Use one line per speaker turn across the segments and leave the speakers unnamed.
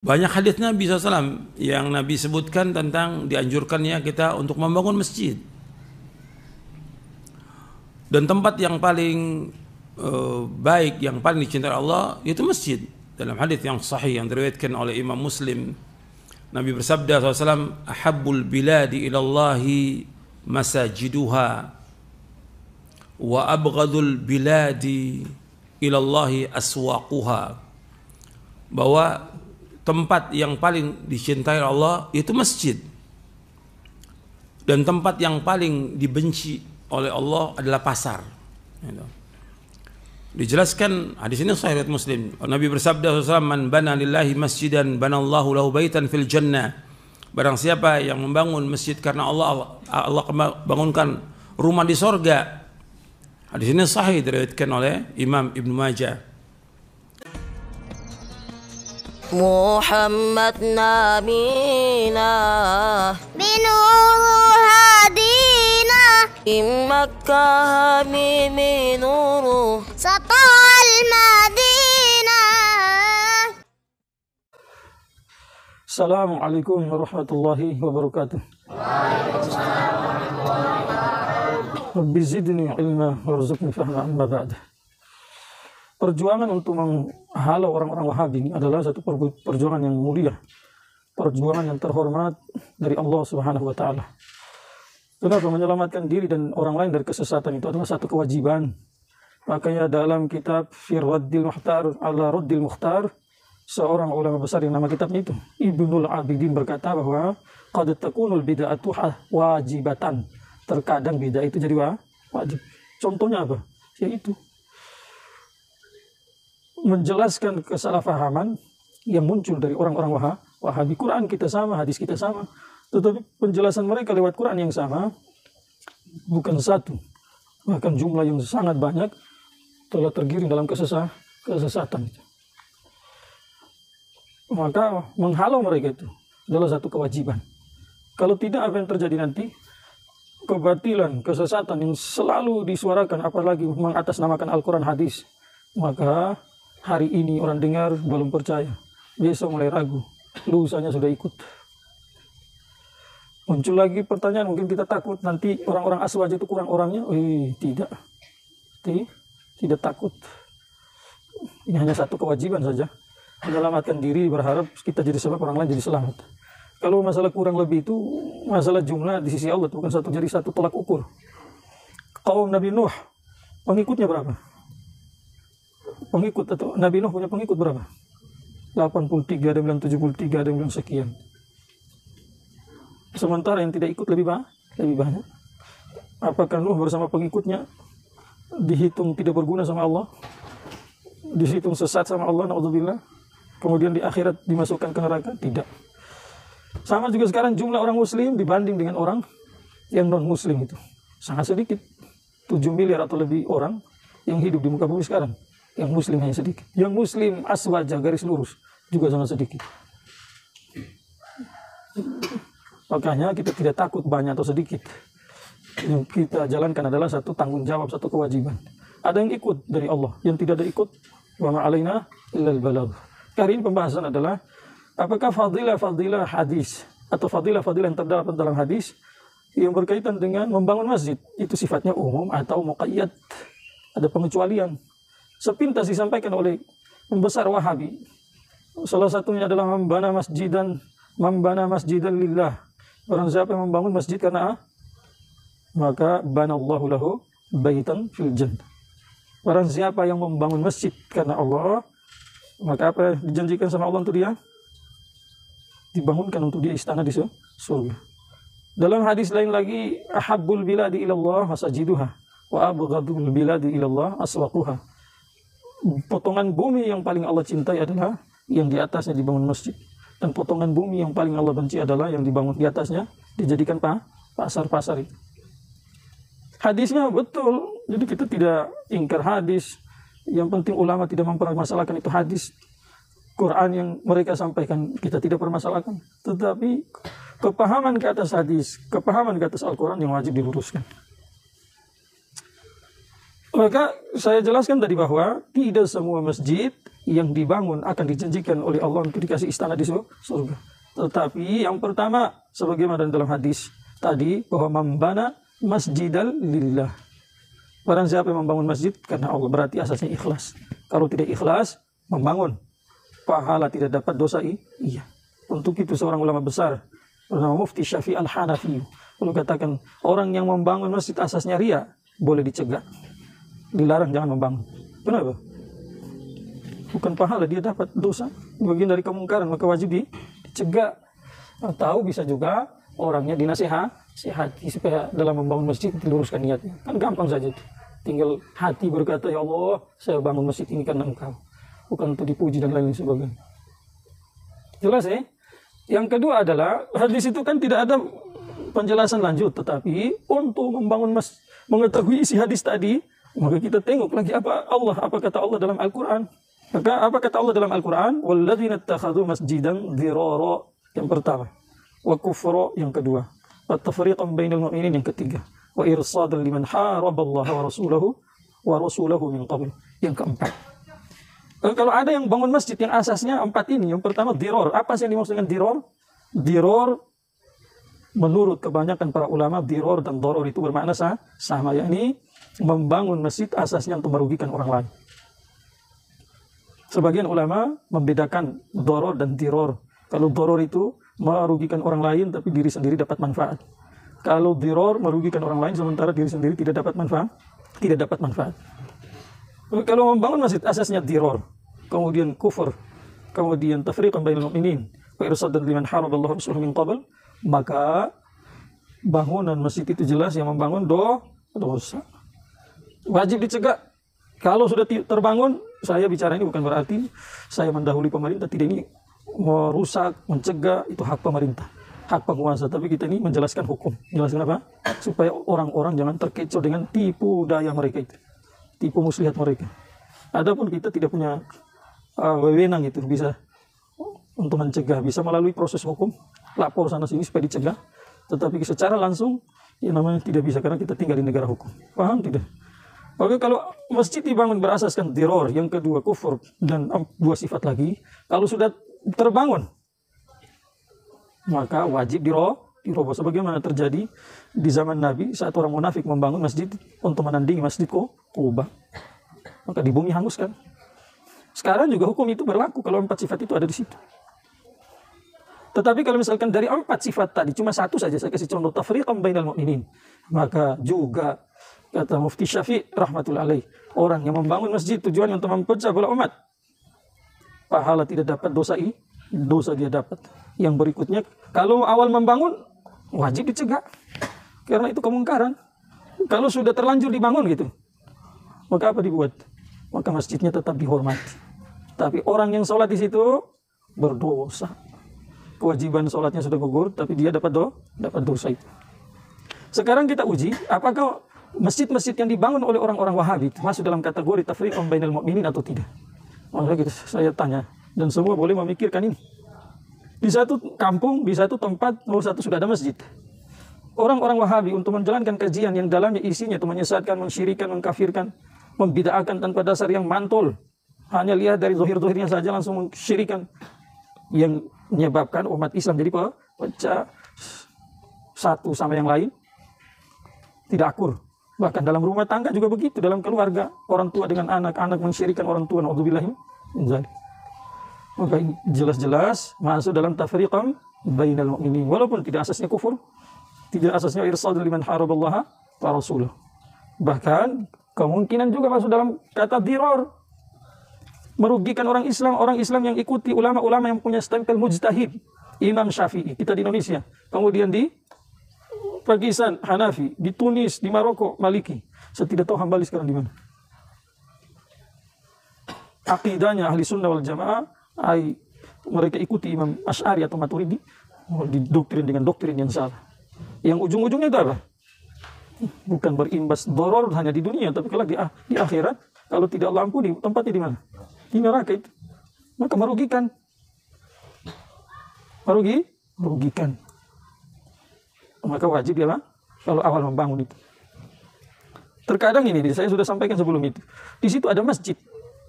Banyak hadis Nabi SAW yang Nabi sebutkan tentang dianjurkannya kita untuk membangun masjid. Dan tempat yang paling baik, yang paling dicintai Allah, itu masjid. Dalam hadis yang sahih yang diriwayatkan oleh Imam Muslim, Nabi bersabda SAW, "Ahabbul biladi ilallahi masajiduha, wa abghadul biladi ilallahi aswaquha." Bahwa tempat yang paling dicintai Allah itu masjid, dan tempat yang paling dibenci oleh Allah adalah pasar. Dijelaskan hadis ini sahih riwayat Muslim. Nabi bersabda SAW, "Man bana lillahi masjidan banallahu lahu baitan fil jannah." Barang siapa yang membangun masjid karena Allah, Allah bangunkan rumah di sorga. Hadis ini sahih diriwayatkan oleh Imam Ibnu Majah.
Muhammad nabina binuru hadina in Makkah hamimi nuru satal madinah.
Assalamualaikum warahmatullahi wabarakatuh. Rabbi zidni ilma warzuqni fahma amma ba'd. Perjuangan untuk menghalau orang-orang Wahabi ini adalah satu perjuangan yang mulia, perjuangan yang terhormat dari Allah Subhanahu wa taala. Kenapa? Menyelamatkan diri dan orang lain dari kesesatan itu adalah satu kewajiban. Makanya dalam kitab Firwaddil Muhtar ala Raddil Mukhtar, seorang ulama besar yang nama kitabnya itu Ibnul Abidin berkata bahwa qad takunul bid'atu wajibatan. Terkadang bid'ah itu jadi wajib. Contohnya apa? Yaitu menjelaskan kesalahpahaman yang muncul dari orang-orang Wahabi. Quran kita sama, hadis kita sama, tetapi penjelasan mereka lewat Quran yang sama bukan satu, bahkan jumlah yang sangat banyak telah tergiring dalam kesesatan. Maka menghalau mereka itu adalah satu kewajiban. Kalau tidak, apa yang terjadi nanti? Kebatilan, kesesatan yang selalu disuarakan, apalagi mengatasnamakan Al-Quran hadis, maka hari ini orang dengar belum percaya, besok mulai ragu, lusanya sudah ikut. Muncul lagi pertanyaan, mungkin kita takut nanti orang-orang Aswaj itu kurang orangnya. Tidak. Tidak takut. Ini hanya satu kewajiban saja, menyelamatkan diri, berharap kita jadi sebab orang lain jadi selamat. Kalau masalah kurang lebih itu masalah jumlah di sisi Allah, bukan jadi satu tolak ukur. Kaum Nabi Nuh, pengikutnya berapa? Pengikut atau Nabi Nuh punya pengikut berapa? 83, ada yang bilang 73, ada yang bilang sekian. Sementara yang tidak ikut lebih banyak. Apakah Nuh bersama pengikutnya dihitung tidak berguna sama Allah? Dihitung sesat sama Allah, naudzubillah. Kemudian di akhirat dimasukkan ke neraka? Tidak. Sama juga sekarang jumlah orang muslim dibanding dengan orang yang non muslim itu sangat sedikit. 7 miliar atau lebih orang yang hidup di muka bumi sekarang. Yang muslim hanya sedikit. Yang muslim aswaja garis lurus juga sangat sedikit. Makanya kita tidak takut banyak atau sedikit. Yang kita jalankan adalah satu tanggung jawab, satu kewajiban. Ada yang ikut dari Allah, yang tidak ada ikut, wa ma alaina illal balagh. Kali ini pembahasan adalah apakah fadilah hadis atau fadilah yang terdapat dalam hadis yang berkaitan dengan membangun masjid itu sifatnya umum atau muqayyad, ada pengecualian. Sepintas disampaikan oleh pembesar Wahabi. Salah satunya adalah membana masjidan lillah. Orang siapa yang membangun masjid karena maka banallahu lahu baitan fil jannah. Orang siapa yang membangun masjid karena Allah, maka apa yang dijanjikan sama Allah untuk dia? Dibangunkan untuk dia istana di surga. Dalam hadis lain lagi, ahabbul biladi ilallah masajiduha wa abghadul biladi ilallah aswaquha. Potongan bumi yang paling Allah cintai adalah yang di atasnya dibangun masjid, dan potongan bumi yang paling Allah benci adalah yang dibangun di atasnya dijadikan pasar-pasar itu. Hadisnya betul, jadi kita tidak ingkar hadis. Yang penting ulama tidak mempermasalahkan itu hadis. Quran yang mereka sampaikan kita tidak permasalahkan, tetapi kepahaman ke atas hadis, kepahaman ke atas Al-Quran yang wajib diluruskan. Maka saya jelaskan tadi bahwa tidak semua masjid yang dibangun akan dijanjikan oleh Allah untuk dikasih istana di surga. Tetapi yang pertama, sebagaimana dalam hadis tadi, bahwa membana masjidal lillah. Barang siapa yang membangun masjid karena Allah, berarti asasnya ikhlas. Kalau tidak ikhlas, membangun, pahala tidak dapat, dosa iya. Untuk itu seorang ulama besar bernama Mufti Syafi'i Al-Hanafi lalu katakan, orang yang membangun masjid asasnya ria, boleh dicegah, dilarang jangan membangun. Kenapa? Bukan pahala, dia dapat dosa, bagian dari kemungkaran, maka wajib dicegah. Atau bisa juga orangnya dinasihati supaya dalam membangun masjid diluruskan niatnya. Kan gampang saja itu. Tinggal hati berkata, ya Allah, saya bangun masjid ini karena Engkau, bukan untuk dipuji dan lain sebagainya. Jelas ya? Yang kedua adalah, hadis itu kan tidak ada penjelasan lanjut, tetapi untuk membangun mengetahui isi hadis tadi, maka kita tengok lagi apa kata Allah dalam Al-Quran. Maka apa kata Allah dalam Al-Quran? Walladzina ittakhadhu masjidan dzirara, yang pertama. Wa kufra, yang kedua. Wa tafriqan bainal mu'minin, yang ketiga. Wa irsadan liman haraballaha wa rasulahu min qabl, yang keempat. Kalau ada yang bangun masjid yang asasnya empat ini, yang pertama diror. Apa sih yang dimaksud dengan diror? Diror, menurut kebanyakan para ulama, diror dan doror itu bermakna sama, yakni membangun masjid asasnya untuk merugikan orang lain. Sebagian ulama membedakan doror dan diror. Kalau doror itu merugikan orang lain tapi diri sendiri dapat manfaat. Kalau diror merugikan orang lain sementara diri sendiri tidak dapat manfaat. Kalau membangun masjid asasnya diror, kemudian kufur, kemudian tafriqan bainal mu'minin, wa irsadan liman haraballahu rasulahu min qabl, maka bangunan masjid itu jelas yang membangun dosa. Wajib dicegah. Kalau sudah terbangun, saya bicara ini bukan berarti saya mendahului pemerintah, tidak, ini merusak, mencegah, itu hak pemerintah, hak penguasa. Tapi kita ini menjelaskan hukum. Jelaskan apa? Supaya orang-orang jangan terkecoh dengan tipu daya mereka itu, tipu muslihat mereka. Adapun kita tidak punya wewenang itu bisa untuk mencegah, bisa melalui proses hukum, lapor sana sini supaya dicegah. Tetapi secara langsung, ya namanya tidak bisa karena kita tinggal di negara hukum. Paham tidak? Maka kalau masjid dibangun berasaskan diror, yang kedua kufur, dan dua sifat lagi, kalau sudah terbangun, maka wajib diroboh. Sebagaimana terjadi di zaman Nabi saat orang munafik membangun masjid untuk menandingi masjid Quba, maka di bumi hanguskan. Sekarang juga hukum itu berlaku kalau empat sifat itu ada di situ. Tetapi kalau misalkan dari empat sifat tadi cuma satu saja, saya kasih contoh, tafriqan bainal mu'minin, maka juga kata Mufti Syafi'i rahmatullahi alaih, orang yang membangun masjid tujuannya untuk memecah belah umat, pahala tidak dapat, dosa dia dapat. Yang berikutnya, kalau awal membangun wajib dicegah karena itu kemungkaran. Kalau sudah terlanjur dibangun gitu, maka apa dibuat? Maka masjidnya tetap dihormati. Tapi orang yang sholat di situ berdosa. Kewajiban sholatnya sudah gugur, tapi dia dapat dosa itu. Sekarang kita uji, apakah masjid-masjid yang dibangun oleh orang-orang Wahabi masuk dalam kategori tafriqan bainal mu'minin atau tidak? Maka saya tanya, dan semua boleh memikirkan ini. Di satu kampung, di satu tempat, sudah ada masjid. Orang-orang Wahabi untuk menjalankan kajian yang dalamnya isinya itu menyesatkan, mensyirikan, mengkafirkan, membid'ahkan tanpa dasar yang mantul. Hanya lihat dari zahir-zahirnya saja langsung mensyirikan, yang menyebabkan umat Islam jadi pecah, satu sama yang lain tidak akur. Bahkan dalam rumah tangga juga begitu, dalam keluarga, orang tua dengan anak mensyirikan orang tua, naudzubillah min dzalik. Maka jelas-jelas masuk dalam tafriqan bainal mu'minin, walaupun tidak asasnya kufur, tidak asasnya irsad liman haraballaha wa rasulahu. Bahkan kemungkinan juga masuk dalam kata diror, merugikan orang Islam yang ikuti ulama-ulama yang punya stempel mujtahid, Imam Syafi'i, kita di Indonesia, kemudian di Pakistan Hanafi, di Tunis, di Maroko Maliki. Saya tidak tahu Hambali sekarang di mana. Akidahnya ahli sunnah wal jamaah, mereka ikuti Imam Asy'ari atau Maturidi, didoktrin dengan doktrin yang salah. Yang ujung-ujungnya itu apa? Bukan berimbas doror hanya di dunia, tapi kalau di akhirat, kalau tidak Allah ampuni, tempatnya di mana? Di neraka itu. Maka merugikan. Merugikan. Maka wajib ya, kalau awal membangun itu. Terkadang ini, saya sudah sampaikan sebelum itu. Di situ ada masjid,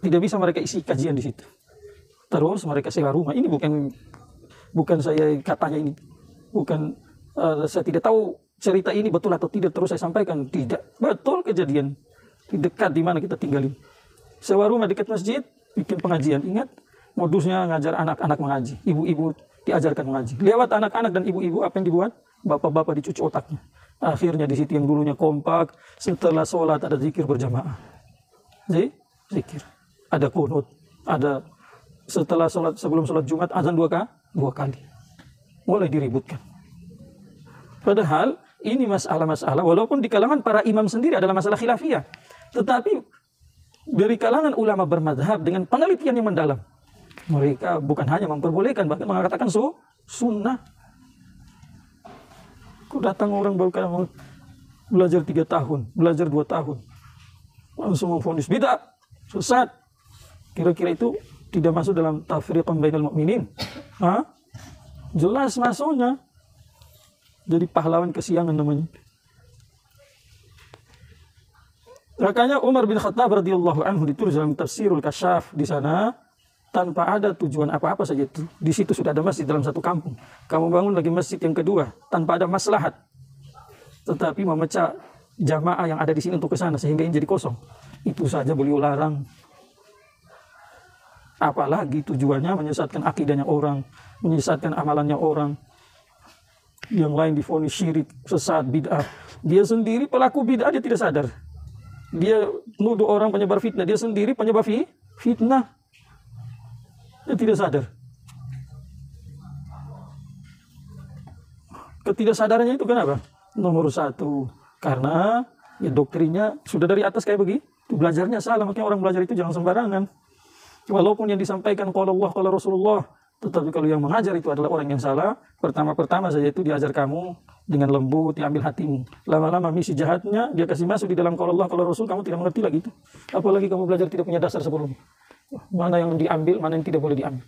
tidak bisa mereka isi kajian di situ. Terus mereka sewa rumah. Ini bukan saya katanya ini, bukan saya tidak tahu cerita ini betul atau tidak. Terus saya sampaikan tidak betul kejadian di dekat di mana kita tinggalin. Sewa rumah dekat masjid, bikin pengajian. Ingat, modusnya ngajar anak-anak mengaji, ibu-ibu diajarkan mengaji. Lewat anak-anak dan ibu-ibu apa yang dibuat? Bapak-bapak dicuci otaknya. Akhirnya di situ yang dulunya kompak, setelah sholat ada zikir berjamaah. Zikir. Ada kunut, ada setelah sholat, sebelum sholat Jumat azan dua kali. Mulai diributkan. Padahal ini masalah-masalah, walaupun di kalangan para imam sendiri adalah masalah khilafiyah, tetapi dari kalangan ulama bermadhab dengan penelitian yang mendalam, mereka bukan hanya memperbolehkan, bahkan mengatakan sunnah. Kok datang orang baru mau belajar 3 tahun, belajar 2 tahun, langsung memvonis bid'ah, sesat. Kira-kira itu tidak masuk dalam tafriqan bainal mu'minin? Jelas masuknya. Jadi pahlawan kesiangan namanya. Makanya Umar bin Khattab radhiyallahu anhu ditulis dalam Tafsirul Kasyaf di sana, tanpa ada tujuan apa-apa saja itu. Di situ sudah ada masjid dalam satu kampung. Kamu bangun lagi masjid yang kedua tanpa ada maslahat, tetapi memecah jamaah yang ada di sini untuk ke sana sehingga ini jadi kosong. Itu saja beliau larang. Apalagi tujuannya menyesatkan akidahnya orang, menyesatkan amalannya orang. Yang lain divonis syirik, sesat, bid'ah. Dia sendiri pelaku bid'ah, dia tidak sadar. Dia nuduh orang penyebar fitnah, dia sendiri penyebar fitnah. Dia tidak sadar. Ketidaksadarannya itu kenapa? Nomor 1, karena ya doktrinnya sudah dari atas kayak begitu. Belajarnya salah, makanya orang belajar itu jangan sembarangan. Walaupun yang disampaikan qala Allah, qala Rasulullah, tetapi kalau yang mengajar itu adalah orang yang salah, pertama saja itu diajar kamu dengan lembut, diambil hatimu. Lama-lama misi jahatnya dia kasih masuk di dalam qala Allah, qala Rasul, kamu tidak mengerti lagi itu. Apalagi kamu belajar tidak punya dasar sebelumnya. Mana yang diambil, mana yang tidak boleh diambil.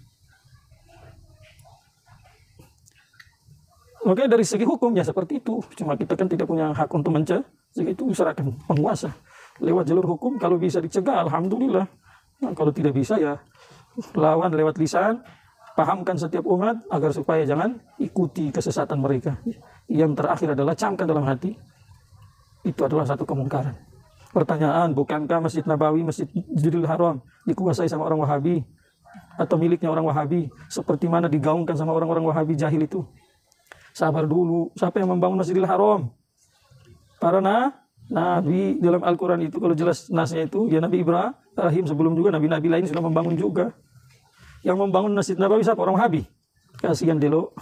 Makanya dari segi hukum ya seperti itu. Cuma kita kan tidak punya hak untuk mencegah, jadi itu serahkan penguasa. Lewat jalur hukum, kalau bisa dicegah, alhamdulillah. Nah, kalau tidak bisa ya lawan lewat lisan, pahamkan setiap umat agar supaya jangan ikuti kesesatan mereka. Yang terakhir adalah camkan dalam hati. Itu adalah satu kemungkaran. Pertanyaan, bukankah Masjid Nabawi, Masjidil Haram dikuasai sama orang Wahabi atau miliknya orang Wahabi, seperti mana digaungkan sama orang-orang Wahabi jahil itu? Sabar dulu, siapa yang membangun Masjidil Haram? Para nabi dalam Al-Quran itu, kalau jelas nasnya itu ya Nabi Ibrahim, sebelum juga nabi-nabi lain sudah membangun juga. Yang membangun Masjid Nabawi siapa? Orang Wahabi. Kasihan delo.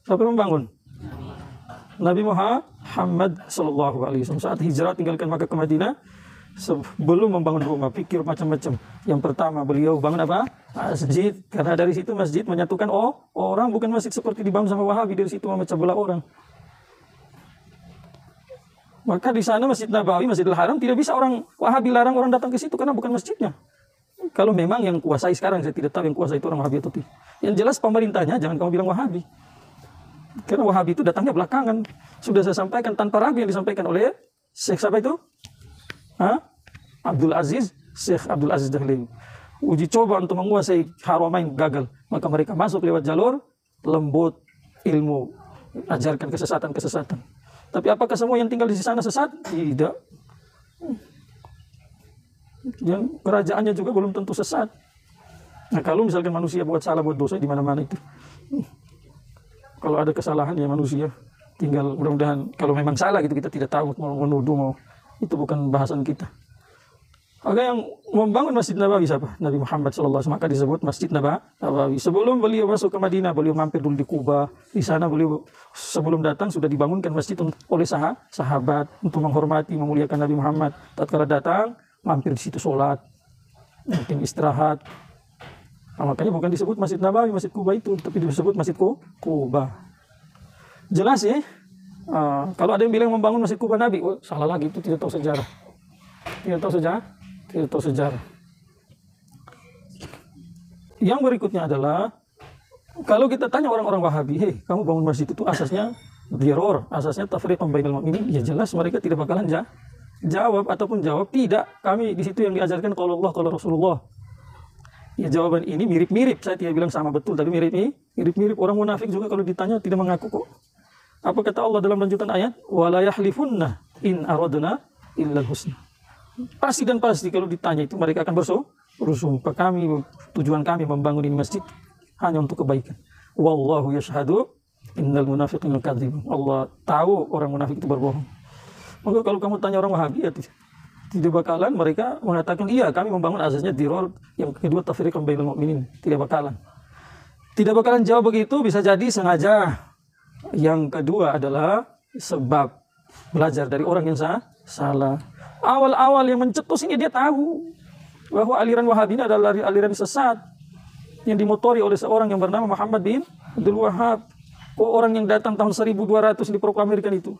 Siapa yang membangun? Nabi Muhammad sallallahu alaihi wasallam saat hijrah tinggalkan Makkah ke Madinah, sebelum membangun rumah pikir macam-macam. Yang pertama beliau bangun apa? Masjid, karena dari situ masjid menyatukan orang, bukan masjid seperti dibangun sama Wahabi dari situ memecah belah orang. Maka di sana Masjid Nabawi, Masjidil Haram tidak bisa orang Wahabi larang orang datang ke situ karena bukan masjidnya. Kalau memang yang kuasai sekarang, saya tidak tahu yang kuasai itu orang Wahabi atau tidak. Yang jelas pemerintahnya jangan kamu bilang Wahabi. Karena Wahabi itu datangnya belakangan. Sudah saya sampaikan tanpa ragu yang disampaikan oleh Syekh siapa itu? Syekh Abdul Aziz Dahlil. Uji coba untuk menguasai Haramain gagal. Maka mereka masuk lewat jalur lembut ilmu, ajarkan kesesatan-kesesatan. Tapi apakah semua yang tinggal di sana sesat? Tidak. Yang kerajaannya juga belum tentu sesat. Nah, kalau misalkan manusia buat salah, buat dosa di mana-mana itu. Kalau ada kesalahan ya manusia, tinggal mudah-mudahan kalau memang salah gitu, kita tidak tahu mau menuduh, itu bukan bahasan kita. Oke, yang membangun Masjid Nabawi siapa? Nabi Muhammad SAW, maka disebut Masjid Nabawi. Sebelum beliau masuk ke Madinah, beliau mampir dulu di Kuba. Di sana beliau sebelum datang sudah dibangunkan masjid oleh sahabat untuk menghormati, memuliakan Nabi Muhammad. Tatkala datang, mampir di situ sholat, mungkin istirahat. Nah, makanya bukan disebut Masjid Nabawi, Masjid Kuba itu, tapi disebut Masjid Kuba. Jelas ya? Kalau ada yang bilang membangun Masjid Kuba Nabi, salah lagi, itu tidak tahu sejarah. Tidak tahu sejarah. Yang berikutnya adalah, kalau kita tanya orang-orang Wahabi, hei, kamu bangun masjid itu asasnya diror, asasnya tafriqan bainal mu'minin, ya jelas mereka tidak bakalan jawab ataupun jawab tidak. Kami di situ yang diajarkan kalau Allah, kalau Rasulullah. Ya jawaban ini mirip-mirip. Saya tidak bilang sama betul, tapi mirip-mirip. Orang munafik juga kalau ditanya tidak mengaku kok. Apa kata Allah dalam lanjutan ayat? Wala yahlifunna in aradna illal husna. Pasti dan pasti kalau ditanya itu mereka akan bersumpah, tujuan kami membangun ini masjid hanya untuk kebaikan. Wallahu yashhadu innal munafiqina kadzibun. Allah tahu orang munafik itu berbohong. Maka kalau kamu tanya orang Wahabi, ya tidak bakalan mereka mengatakan iya kami membangun asasnya diror, yang kedua tafriqan bainal mu'minin. Tidak bakalan jawab begitu, bisa jadi sengaja. Yang kedua adalah sebab belajar dari orang yang salah. Awal-awal yang mencetus ini dia tahu bahwa aliran Wahabi ini adalah aliran sesat yang dimotori oleh seorang yang bernama Muhammad bin Abdul Wahab. Orang yang datang tahun 1200 diproklamirkan itu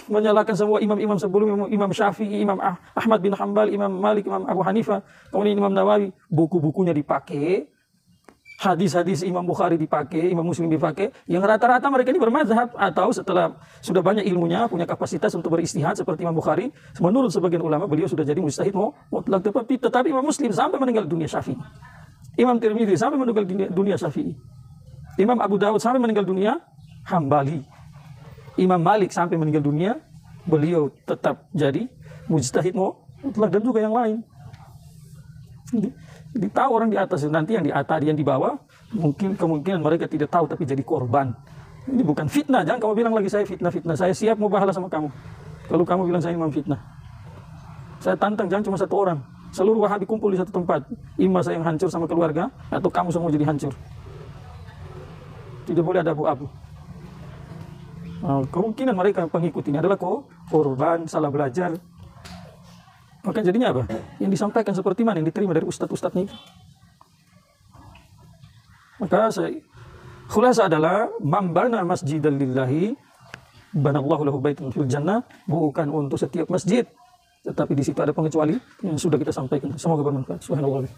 menyalahkan semua imam-imam sebelum Imam Syafi'i, Imam Ahmad bin Hanbal, Imam Malik, Imam Abu Hanifah, kemudian Imam Nawawi. Buku-bukunya dipakai, hadis-hadis Imam Bukhari dipakai, Imam Muslim dipakai. Yang rata-rata mereka ini bermazhab, atau setelah sudah banyak ilmunya, punya kapasitas untuk beristihad seperti Imam Bukhari. Menurut sebagian ulama beliau sudah jadi mujtahid mutlak, tetapi Imam Muslim sampai meninggal dunia Syafi'i. Imam Tirmidzi sampai meninggal dunia Syafi'i. Imam Abu Dawud sampai meninggal dunia Hambali. Imam Malik sampai meninggal dunia, beliau tetap jadi mujtahid mutlak, dan juga yang lain. Jadi tahu orang di atas, nanti yang di atas, yang di bawah, kemungkinan mereka tidak tahu tapi jadi korban. Ini bukan fitnah, jangan kamu bilang lagi saya fitnah. Saya siap mau bahala sama kamu. Kalau kamu bilang saya imam fitnah, saya tantang, jangan cuma satu orang. Seluruh Wahabi kumpul di satu tempat. Imam saya yang hancur sama keluarga, atau kamu semua jadi hancur. Tidak boleh ada abu-abu. Kemungkinan mereka pengikut ini adalah korban salah belajar. Maka jadinya apa? Yang disampaikan seperti mana yang diterima dari ustadz-ustadznya itu. Maka khulasa adalah mambana masjidan lillahi banallahu lahu baitan fil jannah, bukan untuk setiap masjid, tetapi di situ ada pengecuali yang sudah kita sampaikan. Semoga bermanfaat. Subhanallah.